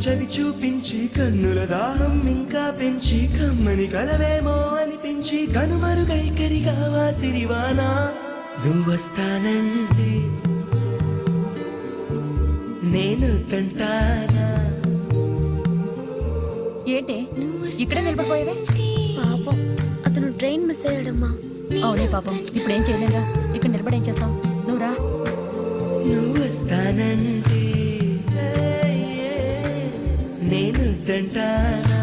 చవి చూపించి కన్నుల దాహం ఇంకా పెంచి కమ్మని కలవేమో అనిపించి కనుమరుగైకరిగా వాసిరివానా నువ్వొస్తానంటే నేను తంటానా. ఏంటే ఇక్కడే నిలబడిపోయావే? పాపం అతను ట్రైన్ మిస్ అయ్యాడమ్మా. అవునే పాపం, ఇప్పుడేం చేయలేగా, ఇక్కడ నిలబడి ఏం చేస్తావు? నువ్వు రా. నువ్వొస్తానంటే నేను తంటానా.